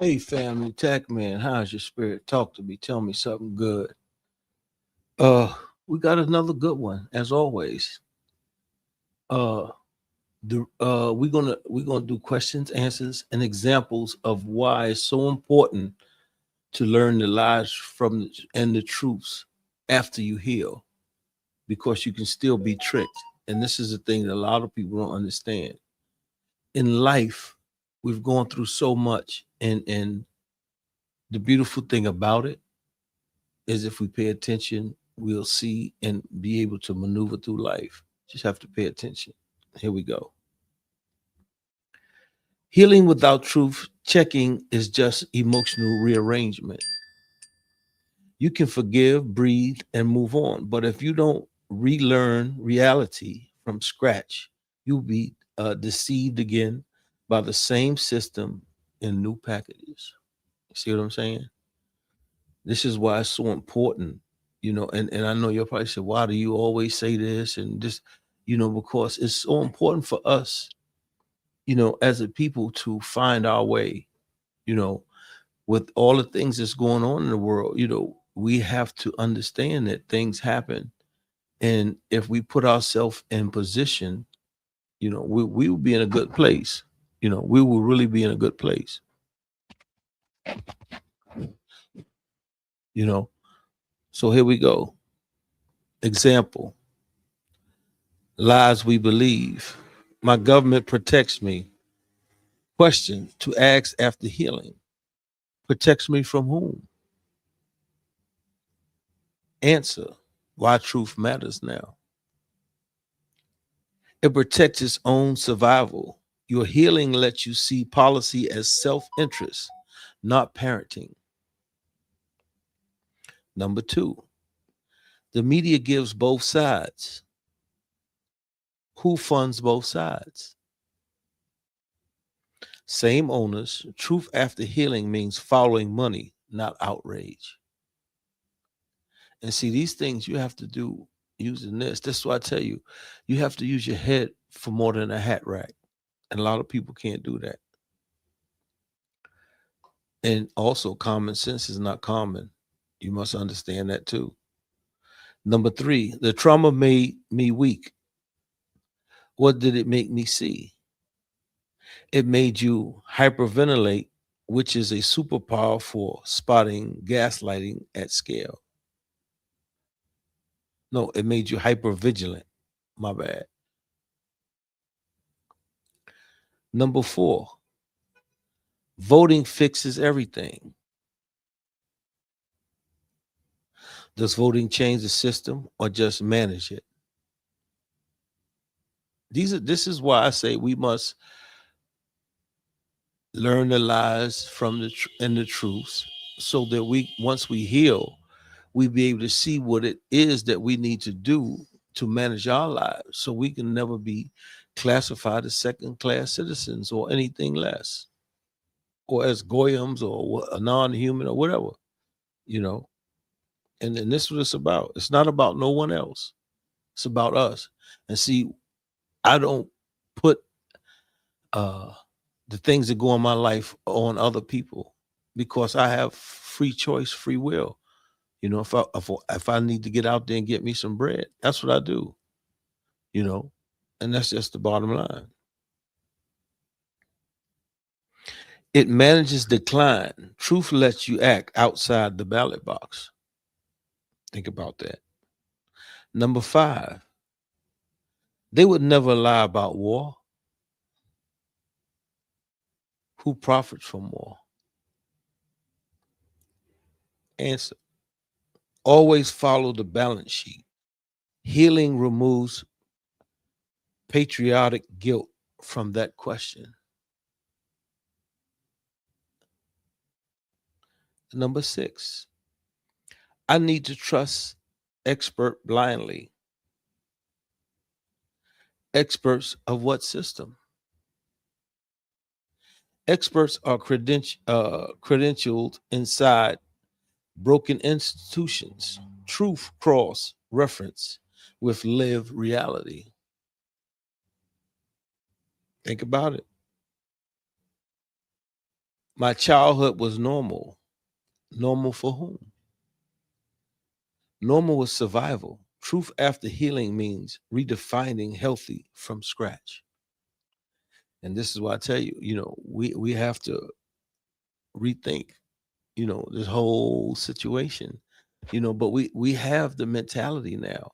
Hey family, Tech Man, how's your spirit? Talk to me. Tell me something good. Uh, we got another good one as always. Uh, we're gonna do questions, answers, and examples of why it's so important to learn the lies and the truths after you heal, because you can still be tricked. And this is the thing that a lot of people don't understand. In life, we've gone through so much, and the beautiful thing about it is if we pay attention, we'll see and be able to maneuver through life. Just have to pay attention. Here we go. Healing without truth checking is just emotional rearrangement. You can forgive, breathe, and move on. But if you don't relearn reality from scratch, you'll be deceived again by the same system in new packages. See what I'm saying? This is why it's so important, and I know you'll probably say, why do you always say this and this, because it's so important for us, as a people to find our way, you know, with all the things that's going on in the world. We have to understand that things happen. And if we put ourselves in position, we will be in a good place. We will really be in a good place, you know. So here we go. Example: lies we believe. My government protects me. Question to ask after healing: protects me from whom? Answer: why truth matters now. It protects its own survival. Your healing lets you see policy as self interest, not parenting. Number two, the media gives both sides. Who funds both sides? Same owners. Truth after healing means following money, not outrage. And see, these things you have to do using this. That's why I tell you, you have to use your head for more than a hat rack. And a lot of people can't do that. And also, common sense is not common. You must understand that too. Number three, the trauma made me weak. What did it make me see? It made you hyperventilate, which is a superpower for spotting gaslighting at scale. No, it made you hypervigilant. My bad. Number four, voting fixes everything. Does voting change the system or just manage it? This is why I say we must learn the lies from and the truths, so that once we heal, we be able to see what it is that we need to do to manage our lives, so we can never be classified as second class citizens or anything less, or as goyams or a non-human or whatever, you know. And this is what it's about. It's not about no one else. It's about us. And see, I don't put uh the things that go in my life on other people, because I have free choice, free will. If I need to get out there and get me some bread, that's what I do, you know, and that's just the bottom line. It manages decline. Truth lets you act outside the ballot box. Think about that. Number five, they would never lie about war. Who profits from war? Answer: always follow the balance sheet. Healing removes patriotic guilt from that question. Number six, I need to trust expert blindly. Experts of what system? Experts are credentialed inside broken institutions. Truth cross reference with lived reality. Think about it. My childhood was normal. Normal for whom? Normal was survival. Truth after healing means redefining healthy from scratch. And this is why I tell you, we have to rethink, this whole situation. But we have the mentality now.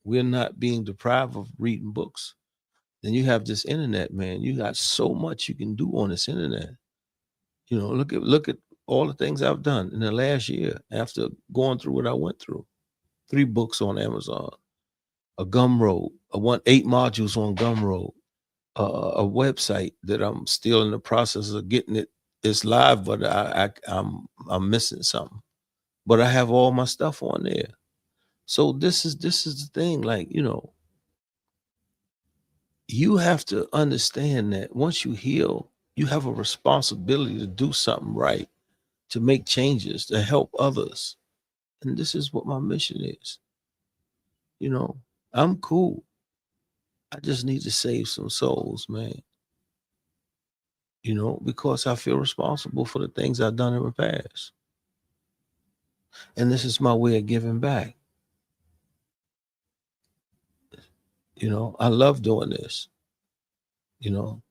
We're not being deprived of reading books. Then you have this internet, man. You got so much you can do on this internet. Look at all the things I've done in the last year after going through what I went through. 3 books on Amazon, a Gumroad, 8 modules on Gumroad, a website that I'm still in the process of getting it. It's live, but I'm missing something. But I have all my stuff on there. So this is the thing, like, you have to understand that once you heal, you have a responsibility to do something right, to make changes, to help others. And this is what my mission is. You know, I'm cool. I just need to save some souls, man. Because I feel responsible for the things I've done in the past. And this is my way of giving back. I love doing this, you know,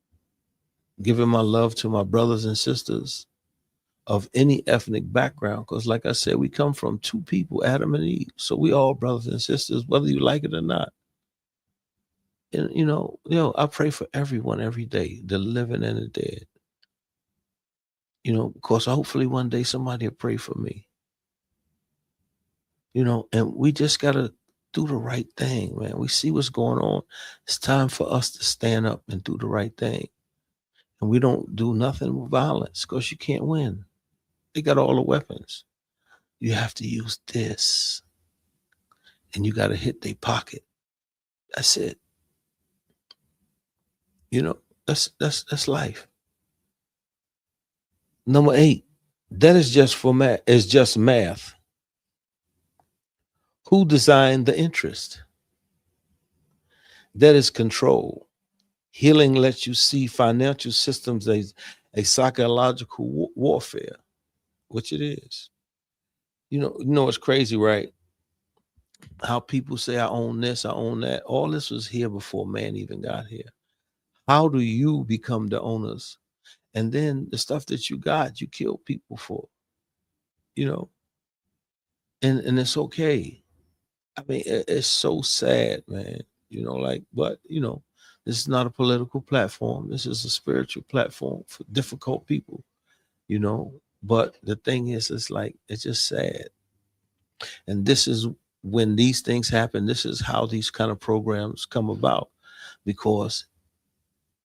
giving my love to my brothers and sisters of any ethnic background. Because, like I said, we come from 2 people, Adam and Eve. So we all brothers and sisters, whether you like it or not. And, I pray for everyone every day, the living and the dead. Because hopefully one day somebody will pray for me. And we just got to do the right thing, man. We see what's going on. It's time for us to stand up and do the right thing. And we don't do nothing with violence because you can't win. They got all the weapons. You have to use this. And you got to hit their pocket. That's it. That's life. Number 8, that is just for math. It's just math. Who designed the interest? That is control. Healing lets you see financial systems as a psychological warfare, which it is. It's crazy, right? How people say, I own this, I own that. All this was here before man even got here. How do you become the owners? And then the stuff that you got, you kill people for, you know, and it's okay. I mean, it's so sad, man. But this is not a political platform. This is a spiritual platform for difficult people, you know. But the thing is, it's just sad. And this is when these things happen. This is how these kind of programs come about, because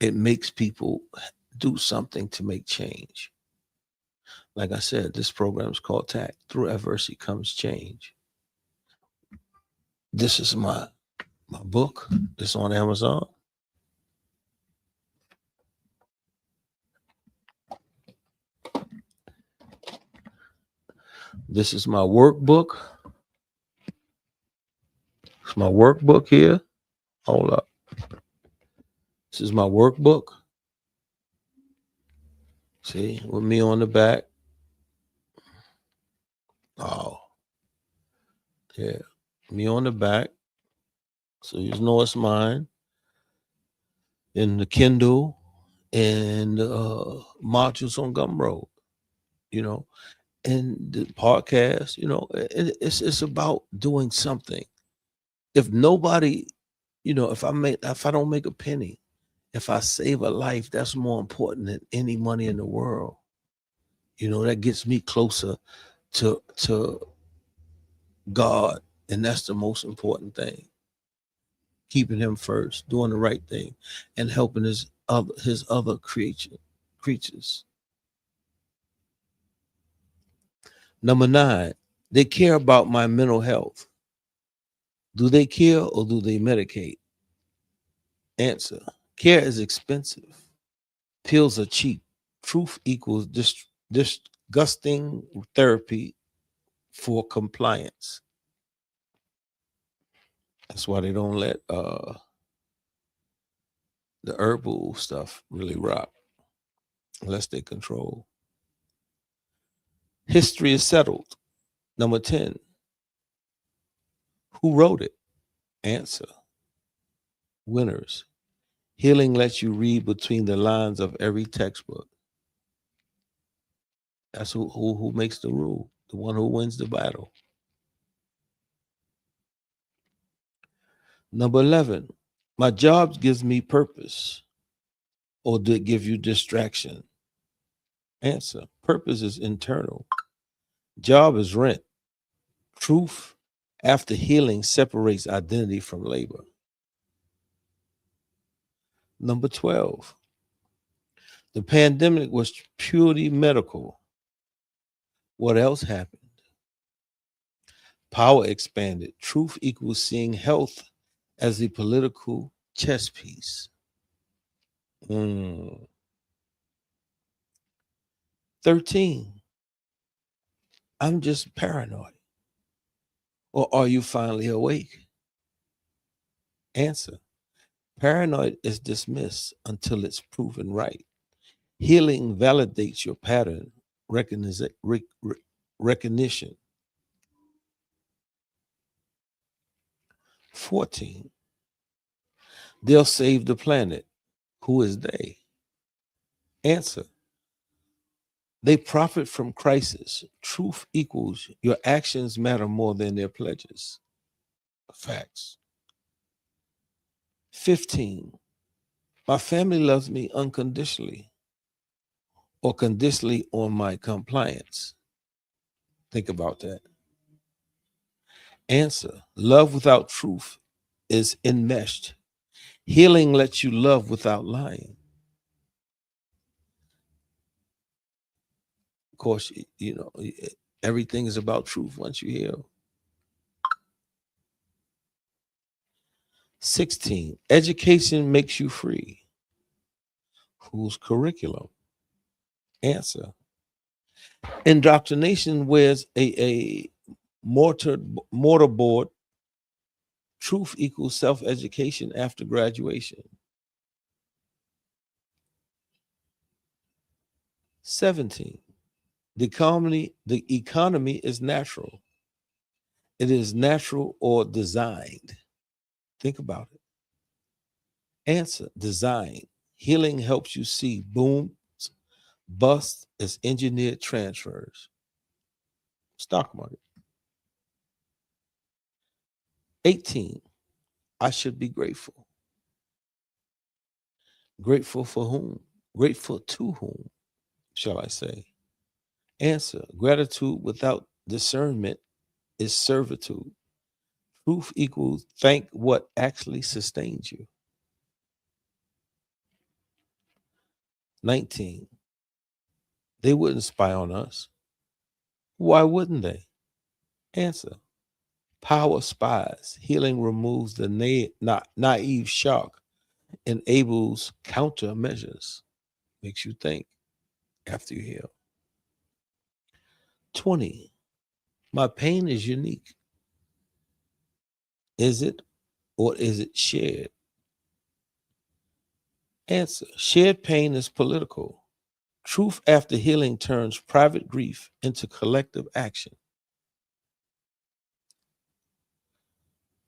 it makes people do something to make change. Like I said, this program is called TACC. Through adversity comes change. This is my book. It's on Amazon. This is my workbook. It's my workbook here. Hold up. This is my workbook. See, with me on the back. Oh, yeah. Me on the back. So you know it's mine. In the Kindle and modules on Gumroad, and the podcast, it's about doing something. If nobody, if I don't make a penny, if I save a life, that's more important than any money in the world. That gets me closer to God, and that's the most important thing. Keeping him first, doing the right thing, and helping his other creatures. Number 9, they care about my mental health. Do they care or do they medicate? Answer: care is expensive. Pills are cheap. Truth equals disgusting therapy for compliance. That's why they don't let the herbal stuff really rock. unless they control. History is settled. Number 10, who wrote it? Answer, winners. Healing lets you read between the lines of every textbook. That's who makes the rule, the one who wins the battle. Number 11, my job gives me purpose, or did it give you distraction? Answer, purpose is internal. Job is rent. Truth after healing separates identity from labor. Number 12, the pandemic was purely medical. What else happened? Power expanded. Truth equals seeing health as a political chess piece. 13, I'm just paranoid. Or are you finally awake? Answer, paranoid is dismissed until it's proven right. Healing validates your pattern recognition. 14, they'll save the planet. Who is they? Answer, they profit from crisis. Truth equals your actions matter more than their pledges. Facts. 15, my family loves me unconditionally or conditionally on my compliance. Think about that. Answer, love without truth is enmeshed. Healing lets you love without lying. Of course, everything is about truth once you heal. 16, education makes you free. Whose curriculum? Answer, indoctrination wears a mortarboard. Truth equals self-education after graduation. 17, the economy is natural. It is natural or designed. Think about it. Answer, design. Healing helps you see booms, busts as engineered transfers. Stock market. 18, I should be grateful. Grateful for whom? Grateful to whom, shall I say? Answer, gratitude without discernment is servitude. Truth equals thank what actually sustains you. 19, they wouldn't spy on us. Why wouldn't they? Answer, power spies. Healing removes the naive shock, enables countermeasures, makes you think after you heal. 20, my pain is unique. Is it, or is it shared? Answer, shared pain is political. Truth after healing turns private grief into collective action.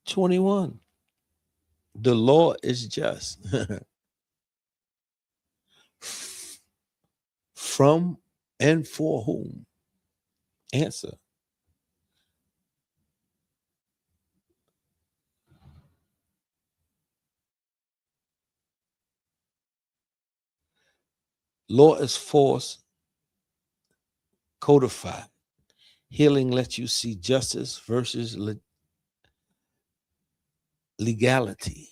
21, the law is just. From and for whom? Answer, law is force codified. Healing lets you see justice versus legality.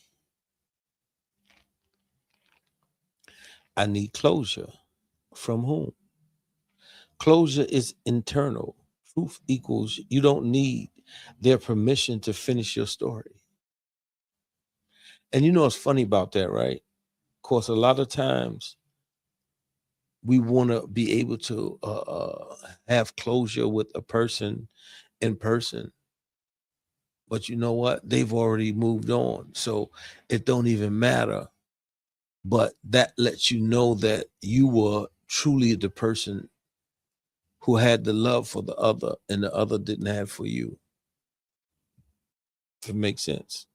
I need closure. From whom? Closure is internal. Truth equals you don't need their permission to finish your story. And you know what's funny about that, right? Of course, a lot of times we want to be able to have closure with a person in person. But you know what? They've already moved on. So it don't even matter. But that lets you know that you were truly the person who had the love for the other and the other didn't have for you. If it makes sense.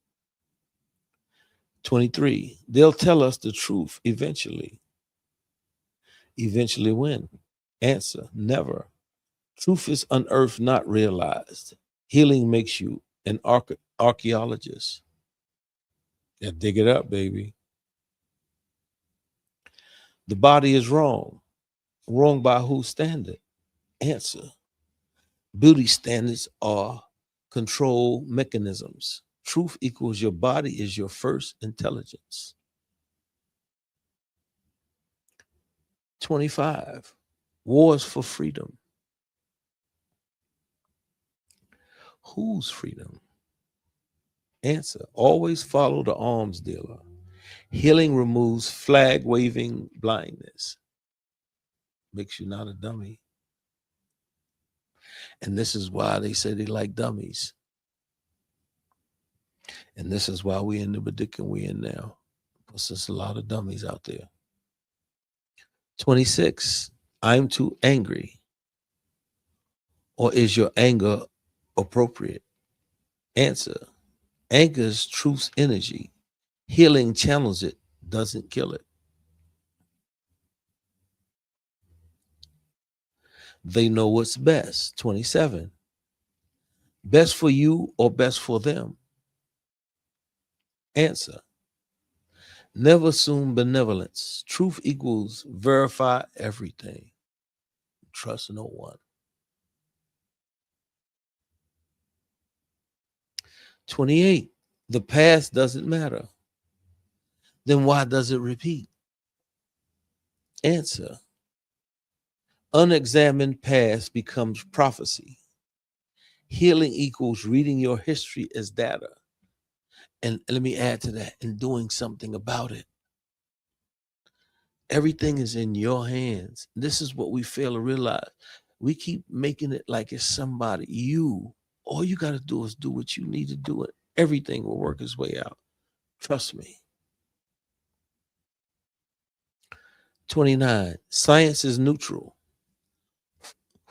23, they'll tell us the truth eventually. Eventually when? Answer, never. Truth is unearthed, not realized. Healing makes you an archaeologist. Yeah, dig it up, baby. The body is wrong. Wrong by whose standard? Answer. Beauty standards are control mechanisms. Truth equals your body is your first intelligence. 25. Wars for freedom. Whose freedom? Answer. Always follow the arms dealer. Healing removes flag waving blindness. Makes you not a dummy. And this is why they say they like dummies. And this is why we're in the predicament we're in now. Because there's a lot of dummies out there. 26. I'm too angry. Or is your anger appropriate? Answer. Anger is truth's energy. Healing channels it, doesn't kill it. They know what's best. 27. Best for you or best for them? Answer. Never assume benevolence. Truth equals verify everything. Trust no one. 28. The past doesn't matter. Then why does it repeat? Answer. Unexamined past becomes prophecy. Healing equals reading your history as data. And let me add to that, and doing something about it. Everything is in your hands. This is what we fail to realize. We keep making it like it's somebody, you. All you got to do is do what you need to do it. Everything will work its way out. Trust me. 29. Science is neutral.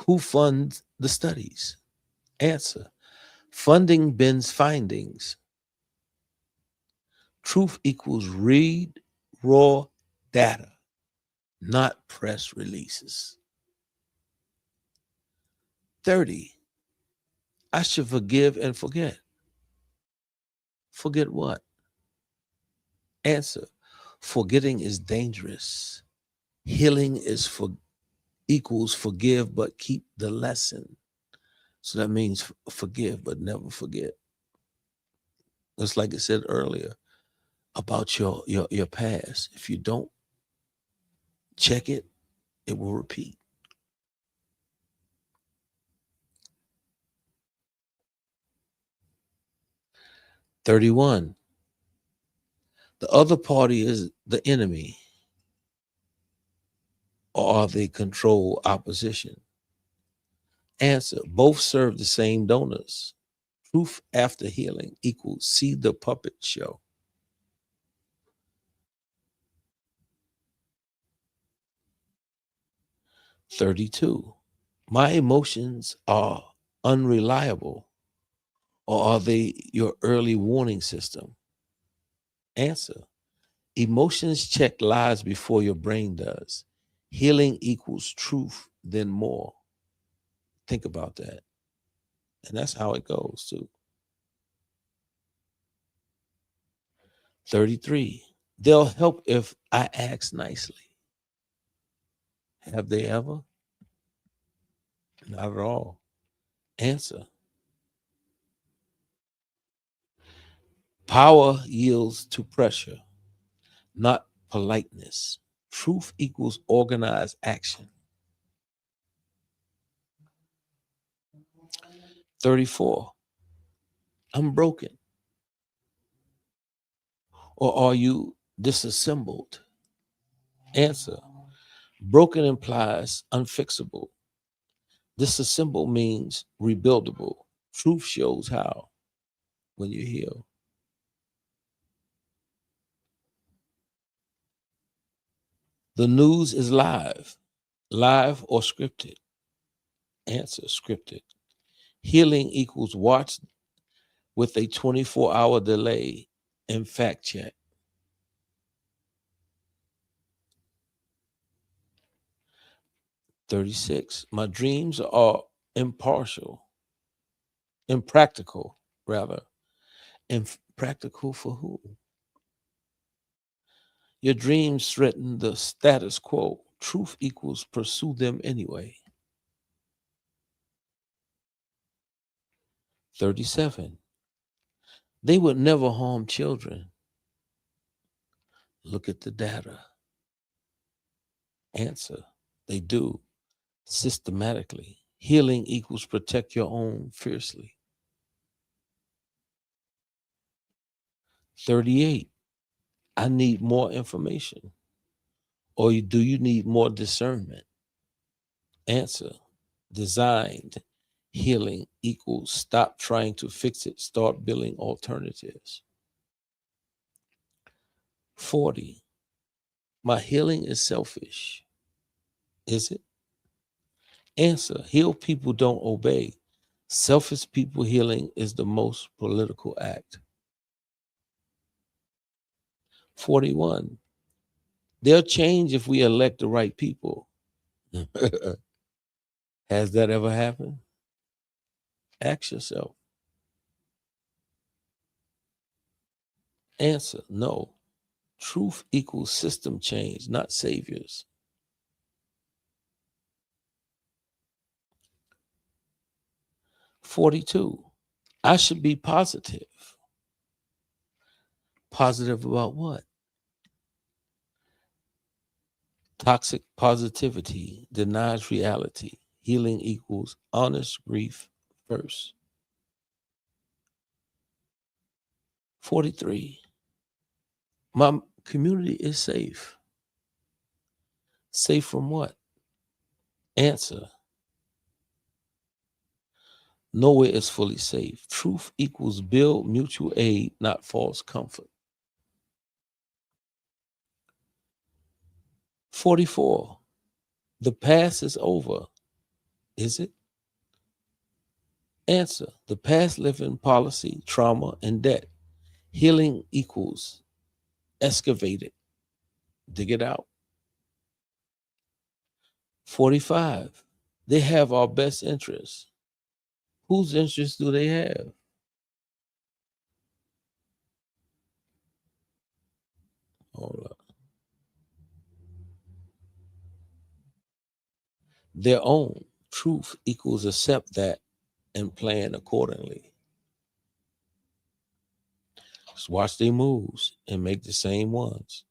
Who funds the studies? Answer. Funding bends findings. Truth equals read raw data, not press releases. 30. I should forgive and forget. Forget what? Answer. Forgetting is dangerous. Healing is equals forgive but keep the lesson. So that means forgive but never forget. Just like I said earlier about your past. If you don't check it, it will repeat. 31. The other party is the enemy, or are they control opposition? Answer. Both serve the same donors. Truth after healing equals see the puppet show. 32. My emotions are unreliable, or are they your early warning system? Answer. Emotions check lies before your brain does. Healing equals truth, then more. Think about that. And that's how it goes, too. 33. They'll help if I ask nicely. Have they ever? Not at all. Answer. Power yields to pressure, not politeness. Truth equals organized action. 34. I'm broken. Or are you disassembled? Answer. Broken implies unfixable. Disassemble means rebuildable. Truth shows how when you heal. The news is live. Live or scripted? Answer, scripted. Healing equals watch with a 24-hour delay and fact check. 36. My dreams are impractical, rather. Impractical for who? Your dreams threaten the status quo. Truth equals pursue them anyway. 37. They would never harm children. Look at the data. Answer, they do systematically. Healing equals protect your own fiercely. 38. I need more information. Or do you need more discernment? Answer, designed healing equals stop trying to fix it, start building alternatives. 40. My healing is selfish. Is it? Answer, healed people don't obey. Selfish people healing is the most political act. 41. They'll change if we elect the right people. Has that ever happened? Ask yourself. Answer, no. Truth equals system change, not saviors. 42. I should be positive. Positive about what? Toxic positivity denies reality. Healing equals honest grief first. 43. My community is safe. Safe from what? Answer, nowhere is fully safe. Truth equals build mutual aid, not false comfort. 44. The past is over. Is it? Answer, the past living policy, trauma, and debt. Healing equals excavate it, dig it out. 45. They have our best interests. Whose interests do they have? Hold up. Their own. Truth equals accept that and plan accordingly. Just watch their moves and make the same ones.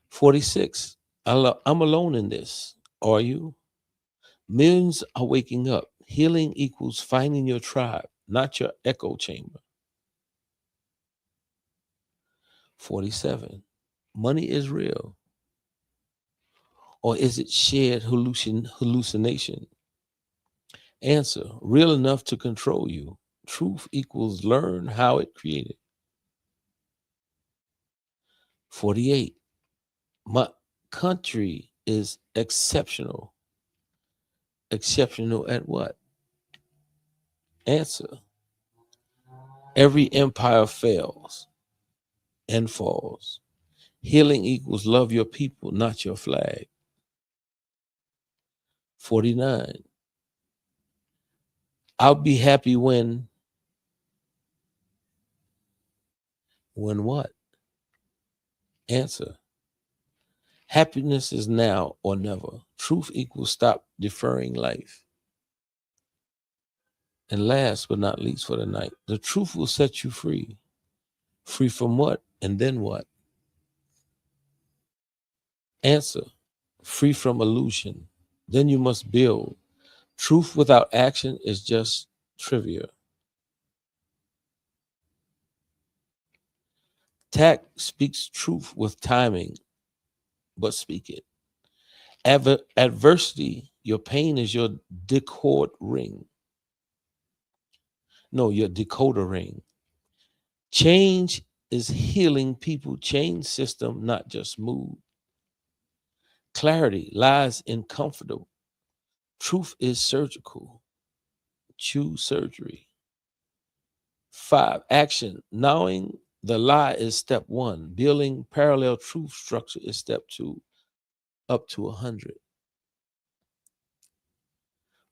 46. I'm alone in this. Are you? Millions are waking up. Healing equals finding your tribe, not your echo chamber. 47. Money is real. Or is it shared hallucination? Answer, real enough to control you. Truth equals learn how it created. 48. My country is exceptional. Exceptional at what? Answer, every empire fails and falls. Healing equals love your people, not your flag. 49. I'll be happy when what? Answer, happiness is now or never. Truth equals stop deferring life. And last but not least for the night, the truth will set you free. Free from what? And then what? Answer, free from illusion. Then you must build. Truth without action is just trivia. TACC speaks truth with timing, but speak it. Adversity, your pain is your decoder ring. No, your decoder ring. Change is healing people, change system, not just mood. Clarity lies in comfortable. Truth is surgical. Choose surgery. 5, action. Knowing the lie is step 1. Building parallel truth structure is step 2, up to 100.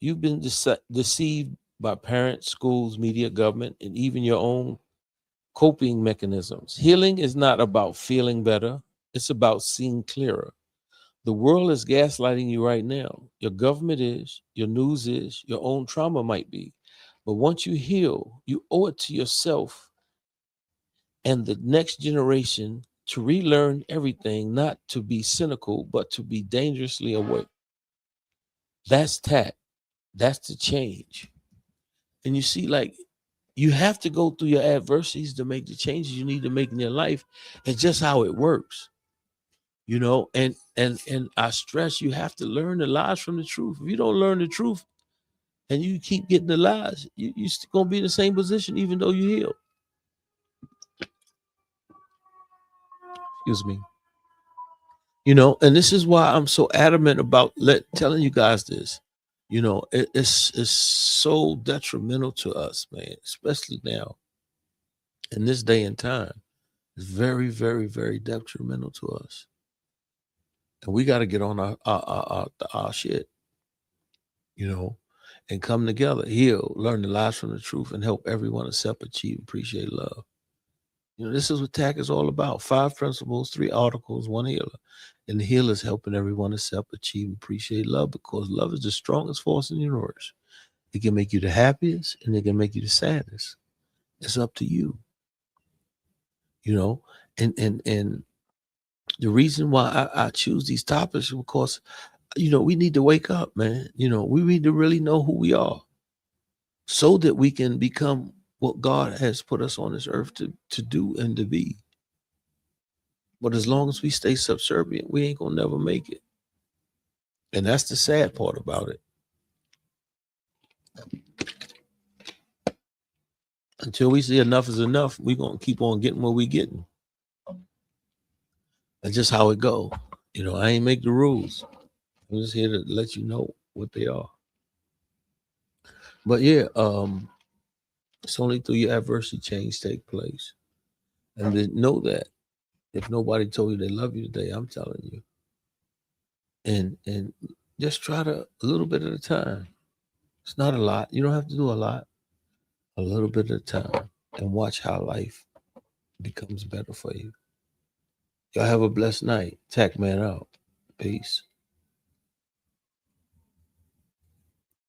You've been deceived by parents, schools, media, government, and even your own coping mechanisms. Healing is not about feeling better, it's about seeing clearer. The world is gaslighting you right now. Your government is, your news is, your own trauma might be. But once you heal, you owe it to yourself and the next generation to relearn everything, not to be cynical, but to be dangerously awake. That's TACC. That's the change. And you see, like, you have to go through your adversities to make the changes you need to make in your life. It's just how it works, and I stress you have to learn the lies from the truth. If you don't learn the truth and you keep getting the lies, you're still gonna be in the same position even though you heal. Excuse me. And this is why I'm so adamant about telling you guys this. It's so detrimental to us, man, especially now in this day and time. It's very, very, very detrimental to us, and we got to get on our shit, you know, and come together, heal, learn the lies from the truth, and help everyone accept, achieve, appreciate, love. This is what TACC is all about. 5 principles, 3 articles, 1 healer. And the healer is helping everyone accept, achieve, appreciate love, because love is the strongest force in the universe. It can make you the happiest and it can make you the saddest. It's up to you. And the reason why I choose these topics is because, we need to wake up, man. We need to really know who we are so that we can become what God has put us on this earth to do and to be. But as long as we stay subservient, we ain't gonna never make it. And that's the sad part about it. Until we see enough is enough, we gonna keep on getting what we getting. That's just how it go. I ain't make the rules. I'm just here to let you know what they are. But yeah, it's only through your adversity change take place. And then know that if nobody told you they love you today, I'm telling you. And just try to a little bit at a time. It's not a lot. You don't have to do a lot. A little bit at a time, and watch how life becomes better for you. Y'all have a blessed night. TACC Man out. Peace.